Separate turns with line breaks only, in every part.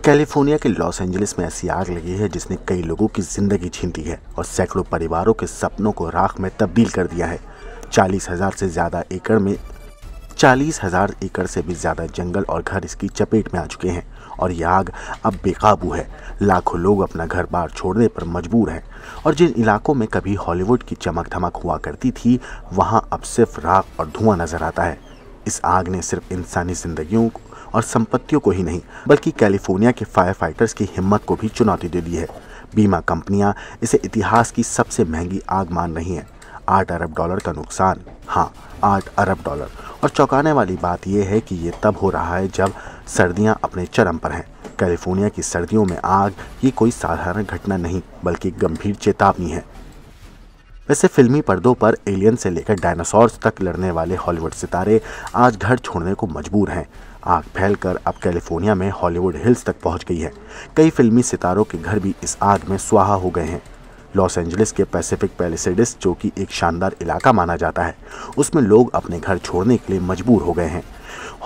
California के Los Angeles में ऐसी आग लगी है जिसने कई लोगों की जिंदगी छीन ली है और सैकड़ों परिवारों के सपनों को राख में तब्दील कर दिया है। 40,000 एकड़ से भी ज्यादा जंगल और घर इसकी चपेट में आ चुके हैं और यह आग अब बेकाबू है। लाखों लोग अपना घर बार छोड़ने पर मजबूर हैं और जिन इलाकों में कभी हॉलीवुड की चमक धमक हुआ करती थी वहां अब सिर्फ राख और धुआं नजर आता है। इस आग ने सिर्फ इंसानी जिंदगियों और संपत्तियों को ही नहीं बल्कि कैलिफोर्निया के फायर फाइटर्स की हिम्मत को भी चुनौती दे दी है। बीमा कंपनियां इसे इतिहास की सबसे महंगी आग मान रही हैं। $8 अरब का नुकसान, हाँ $8 अरब। और चौंकाने वाली बात यह है कि ये तब हो रहा है जब सर्दियां अपने चरम पर हैं। कैलिफोर्निया की सर्दियों में आग ये कोई साधारण घटना नहीं बल्कि गंभीर चेतावनी है। वैसे फिल्मी पर्दों पर एलियन से लेकर डायनासोर्स तक लड़ने वाले हॉलीवुड सितारे आज घर छोड़ने को मजबूर हैं। आग फैलकर अब कैलिफोर्निया में हॉलीवुड हिल्स तक पहुंच गई है। कई फिल्मी सितारों के घर भी इस आग में स्वाहा हो गए हैं। लॉस एंजलिस के पैसिफिक पैलिसेड्स, जो कि एक शानदार इलाका माना जाता है, उसमें लोग अपने घर छोड़ने के लिए मजबूर हो गए हैं।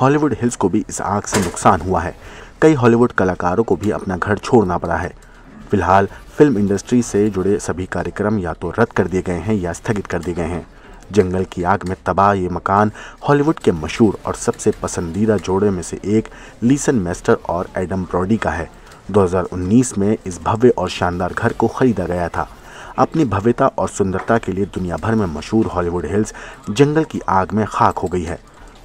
हॉलीवुड हिल्स को भी इस आग से नुकसान हुआ है। कई हॉलीवुड कलाकारों को भी अपना घर छोड़ना पड़ा है। फिलहाल फिल्म इंडस्ट्री से जुड़े सभी कार्यक्रम या तो रद्द कर दिए गए हैं या स्थगित कर दिए गए हैं। जंगल की आग में तबाह ये मकान हॉलीवुड के मशहूर और सबसे पसंदीदा जोड़े में से एक लीसन मेस्टर और एडम ब्रॉडी का है। 2019 में इस भव्य और शानदार घर को खरीदा गया था। अपनी भव्यता और सुंदरता के लिए दुनिया भर में मशहूर हॉलीवुड हिल्स जंगल की आग में खाक हो गई है।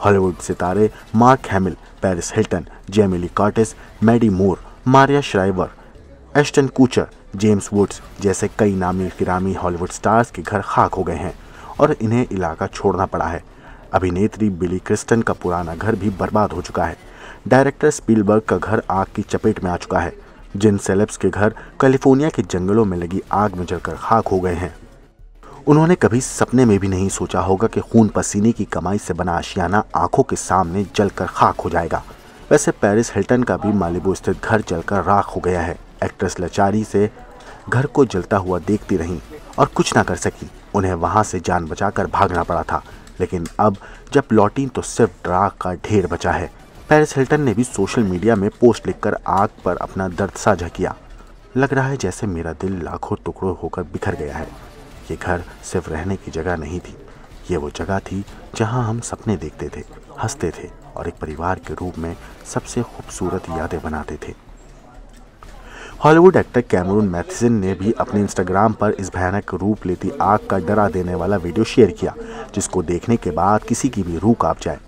हॉलीवुड सितारे Mark Hamill, Paris Hilton, Jamie Lee Curtis, Mandy Moore, Maria Shriver, Ashton Kutcher, James Woods जैसे कई नामी गिरामी हॉलीवुड स्टार्स के घर खाक हो गए हैं और इन्हें इलाका छोड़ना पड़ा है। अभिनेत्री बिली क्रिस्टन का पुराना घर भी बर्बाद हो चुका है। डायरेक्टर स्पीलबर्ग का घर आग की चपेट में आ चुका है। जिन सेलेब्स के घर कैलिफोर्निया के जंगलों में लगी आग में जलकर खाक हो गए हैं, उन्होंने कभी सपने में भी नहीं सोचा होगा कि खून पसीने की कमाई से बना आशियाना आंखों के सामने जलकर खाक हो जाएगा। वैसे पेरिस हिल्टन का भी मालिबू स्थित घर जलकर राख हो गया है। एक्ट्रेस लाचारी से घर को जलता हुआ देखती रहीं और कुछ ना कर सकी। उन्हें वहां से जान बचाकर भागना पड़ा था, लेकिन अब जब लौटी तो सिर्फ राख का ढेर बचा है। पेरिस हिल्टन ने भी सोशल मीडिया में पोस्ट लिखकर आग पर अपना दर्द साझा किया। लग रहा है जैसे मेरा दिल लाखों टुकड़ों होकर बिखर गया है। ये घर सिर्फ रहने की जगह नहीं थी, ये वो जगह थी जहां हम सपने देखते थे, हंसते थे और एक परिवार के रूप में सबसे खूबसूरत यादें बनाते थे। हॉलीवुड एक्टर कैमरून मैथिसन ने भी अपने इंस्टाग्राम पर इस भयानक रूप लेती आग का डरा देने वाला वीडियो शेयर किया, जिसको देखने के बाद किसी की भी रूह कांप जाए।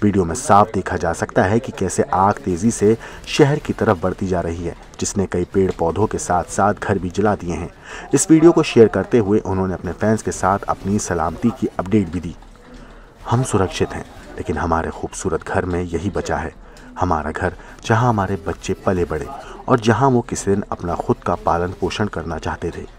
वीडियो में साफ देखा जा सकता है कि कैसे आग तेजी से शहर की तरफ बढ़ती जा रही है, जिसने कई पेड़ पौधों के साथ साथ घर भी जला दिए हैं। इस वीडियो को शेयर करते हुए उन्होंने अपने फैंस के साथ अपनी सलामती की अपडेट भी दी। हम सुरक्षित हैं, लेकिन हमारे खूबसूरत घर में यही बचा है, हमारा घर जहां हमारे बच्चे पले बड़े और जहां वो किसी दिन अपना खुद का पालन पोषण करना चाहते थे।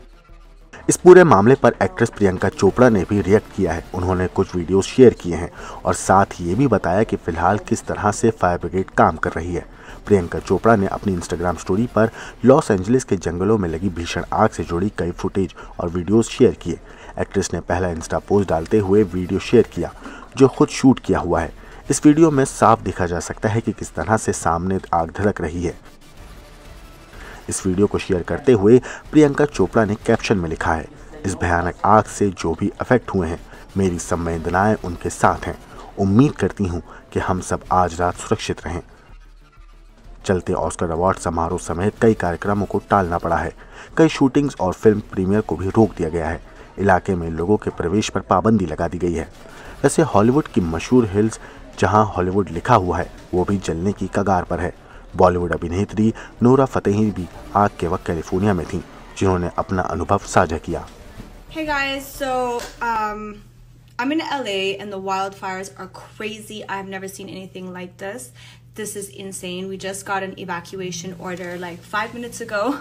इस पूरे मामले पर एक्ट्रेस प्रियंका चोपड़ा ने भी रिएक्ट किया है। उन्होंने कुछ वीडियोस शेयर किए हैं और साथ ये भी बताया कि फिलहाल किस तरह से फायर ब्रिगेड काम कर रही है। प्रियंका चोपड़ा ने अपनी इंस्टाग्राम स्टोरी पर लॉस एंजलिस के जंगलों में लगी भीषण आग से जुड़ी कई फुटेज और वीडियोस शेयर किए। एक्ट्रेस ने पहला इंस्टा पोस्ट डालते हुए वीडियो शेयर किया जो खुद शूट किया हुआ है। इस वीडियो में साफ देखा जा सकता है कि किस तरह से सामने आग धधक रही है। इस वीडियो को शेयर करते हुए प्रियंका चोपड़ा ने कैप्शन में लिखा है, इस भयानक आग से जो भी अफेक्ट हुए हैं, मेरी संवेदनाएं उनके साथ हैं। उम्मीद करती हूं कि हम सब आज रात सुरक्षित रहें। चलते ऑस्कर अवार्ड समारोह समेत कई कार्यक्रमों को टालना पड़ा है। कई शूटिंग्स और फिल्म प्रीमियर को भी रोक दिया गया है। इलाके में लोगों के प्रवेश पर पाबंदी लगा दी गई है। वैसे हॉलीवुड की मशहूर हिल्स जहां हॉलीवुड लिखा हुआ है वो भी जलने की कगार पर है। बॉलीवुड अभिनेत्री नोरा फतेही भी आग के वक्त कैलिफोर्निया में थीं, जिन्होंने अपना अनुभव साझा किया।
Hey guys, so I'm in LA and the wildfires are crazy. I've never seen anything like this. This is insane. We just got an evacuation order like 5 minutes ago.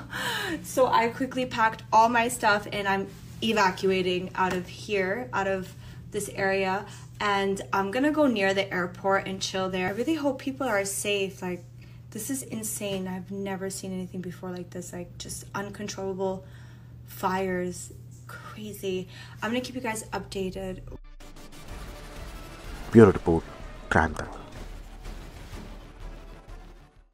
So I quickly packed all my stuff and I'm evacuating out of here, out of this area. And I'm gonna go near the airport and chill there. I really hope people are safe. Like, this is insane. I've never seen anything before like this. Like, just uncontrollable fires. Crazy. I'm gonna keep you guys updated.
Bureau Report, Crime Tech.